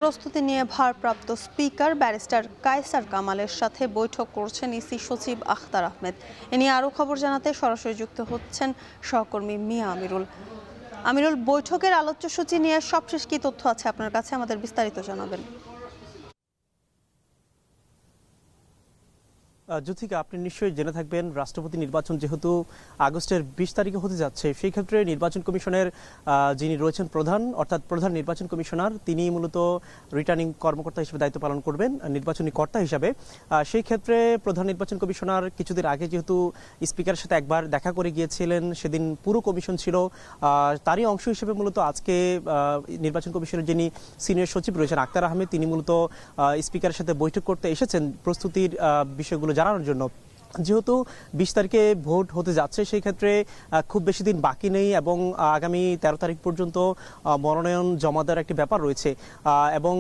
প্রস্তুতি নিয়ে ভারপ্রাপ্ত স্পিকার ব্যারিস্টার কায়সার কামালের সাথে বৈঠক করছেন ইসি সচিব আখতার আহমেদ। এ নিয়ে আরও খবর জানাতে সরাসরি যুক্ত হচ্ছেন সহকর্মী মিয়া আমিরুল। বৈঠকের আলোচ্যসূচি নিয়ে সবশেষ কি তথ্য আছে আপনার কাছে, আমাদের বিস্তারিত জানাবেন। জ্যোতিকা, আপনি নিশ্চয়ই জেনে থাকবেন রাষ্ট্রপতি নির্বাচন যেহেতু আগস্টের 20 তারিখে হতে যাচ্ছে, সেই ক্ষেত্রে নির্বাচন কমিশনের যিনি রয়েছেন প্রধান নির্বাচন কমিশনার, তিনি মূলত রিটার্নিং কর্মকর্তা হিসেবে দায়িত্ব পালন করবেন নির্বাচনী কর্তা হিসাবে। সেই ক্ষেত্রে প্রধান নির্বাচন কমিশনার কিছুদিন আগে যেহেতু স্পিকারের সাথে একবার দেখা করে গিয়েছিলেন, সেদিন পুরো কমিশন ছিল, তারই অংশ হিসেবে মূলত আজকে নির্বাচন কমিশনের যিনি সিনিয়র সচিব রয়েছেন আখতার আহমেদ, তিনি মূলত স্পিকারের সাথে বৈঠক করতে এসেছেন প্রস্তুতির বিষয়গুলো জানানোর জন্য। যেহেতু 20 তারিখে ভোট হতে যাচ্ছে, সেই ক্ষেত্রে খুব বেশি দিন বাকি নেই এবং আগামী 13 তারিখ পর্যন্ত মনোনয়ন জমা দেওয়ার একটি ব্যাপার রয়েছে। এবং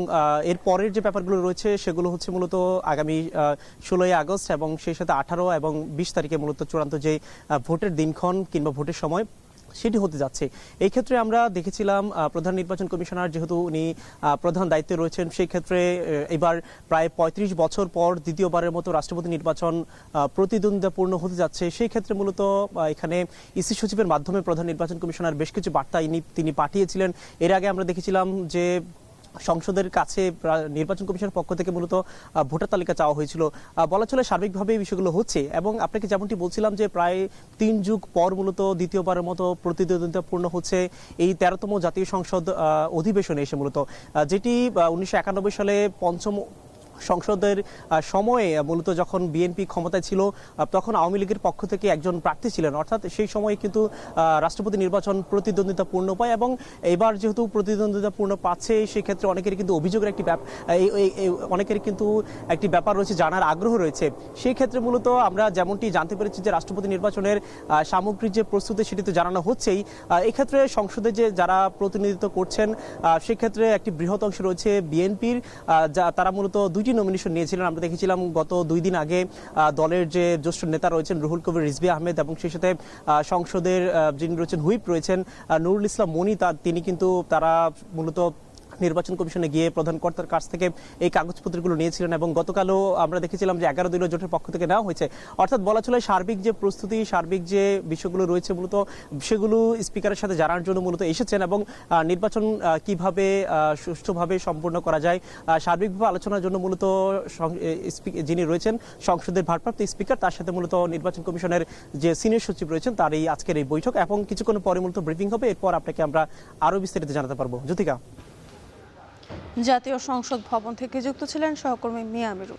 এর পরের যে ব্যাপারগুলো রয়েছে সেগুলো হচ্ছে মূলত আগামী 16ই আগস্ট এবং সেই সাথে 18 এবং 20 তারিখে মূলত চূড়ান্ত যে ভোটের দিনক্ষণ কিংবা ভোটের সময় সেটি হতে যাচ্ছে। এই ক্ষেত্রে আমরা দেখেছিলাম প্রধান নির্বাচন কমিশনার যেহেতু উনি প্রধান দায়িত্বে রয়েছেন, সেই ক্ষেত্রে এবার প্রায় 35 বছর পর দ্বিতীয়বারের মতো রাষ্ট্রপতি নির্বাচন প্রতিদ্বন্দ্বিতাপূর্ণ হতে যাচ্ছে। সেই ক্ষেত্রে মূলত এখানে ইসি সচিবের মাধ্যমে প্রধান নির্বাচন কমিশনার বেশ কিছু বার্তা তিনি পাঠিয়েছিলেন। এর আগে আমরা দেখেছিলাম যে সংসদের কাছে নির্বাচন কমিশনের পক্ষ থেকে মূলত ভোটার তালিকা চাওয়া হয়েছিল। বলা চলে সার্বিকভাবে এই বিষয়গুলো হচ্ছে এবং আপনাকে যেমনটি বলছিলাম যে প্রায় 3 যুগ পর মূলত দ্বিতীয়বারের মতো প্রতিদ্বন্দ্বিতাপূর্ণ হচ্ছে এই 13তম জাতীয় সংসদ অধিবেশনে এসে মূলত, যেটি 1991 সালে পঞ্চম সংসদের সময়ে মূলত যখন বিএনপি ক্ষমতায় ছিল তখন আওয়ামী লীগের পক্ষ থেকে একজন প্রার্থী ছিলেন, অর্থাৎ সেই সময়ে কিন্তু রাষ্ট্রপতি নির্বাচন প্রতিদ্বন্দ্বিতাপূর্ণ পায় এবং এবার যেহেতু প্রতিদ্বন্দ্বিতাপূর্ণ পাচ্ছে সেই ক্ষেত্রে অনেকেরই কিন্তু অভিযোগের অনেকেরই কিন্তু একটি ব্যাপার রয়েছে, জানার আগ্রহ রয়েছে। সেই ক্ষেত্রে মূলত আমরা যেমনটি জানতে পেরেছি যে রাষ্ট্রপতি নির্বাচনের সামগ্রিক যে প্রস্তুতি সেটি তো জানানো হচ্ছেই। এক্ষেত্রে সংসদে যে যারা প্রতিনিধিত্ব করছেন সেক্ষেত্রে একটি বৃহৎ অংশ রয়েছে বিএনপির, তারা মূলত নমিনেশন নিয়েছিলেন। আমরা দেখেছিলাম গত 2 দিন আগে দলের যে জ্যেষ্ঠ নেতা রয়েছেন রুহুল কবির রিজভী আহমেদ এবং সেই সাথে সংসদের যিনি রয়েছেন হুইপ রয়েছেন নুরুল ইসলাম মনি, তিনি কিন্তু তারা মূলত নির্বাচন কমিশনে গিয়ে প্রধান কর্তার কাছ থেকে এই কাগজপত্রগুলো নিয়েছিলেন এবং গতকালও আমরা দেখেছিলাম যে 11 দলীয় জোটের পক্ষ থেকে নেওয়া হয়েছে। অর্থাৎ বলা চলে সার্বিক যে প্রস্তুতি, সার্বিক যে বিষয়গুলো রয়েছে মূলত সেগুলো স্পিকারের সাথে জানার জন্য মূলত এসেছেন এবং নির্বাচন কিভাবে সুষ্ঠুভাবে সম্পন্ন করা যায় সার্বিকভাবে আলোচনার জন্য মূলত যিনি রয়েছেন সংসদের ভারপ্রাপ্ত স্পিকার, তার সাথে মূলত নির্বাচন কমিশনের যে সিনিয়র সচিব রয়েছেন তার এই আজকের এই বৈঠক এবং কিছুক্ষণ পরে মূলত ব্রিফিং হবে। এরপর আপনাকে আমরা আরও বিস্তারিত জানাতে পারবো। জ্যোতিকা। জাতীয় সংসদ ভবন থেকে যুক্ত ছিলেন সহকর্মী মিয়া আমিরুল।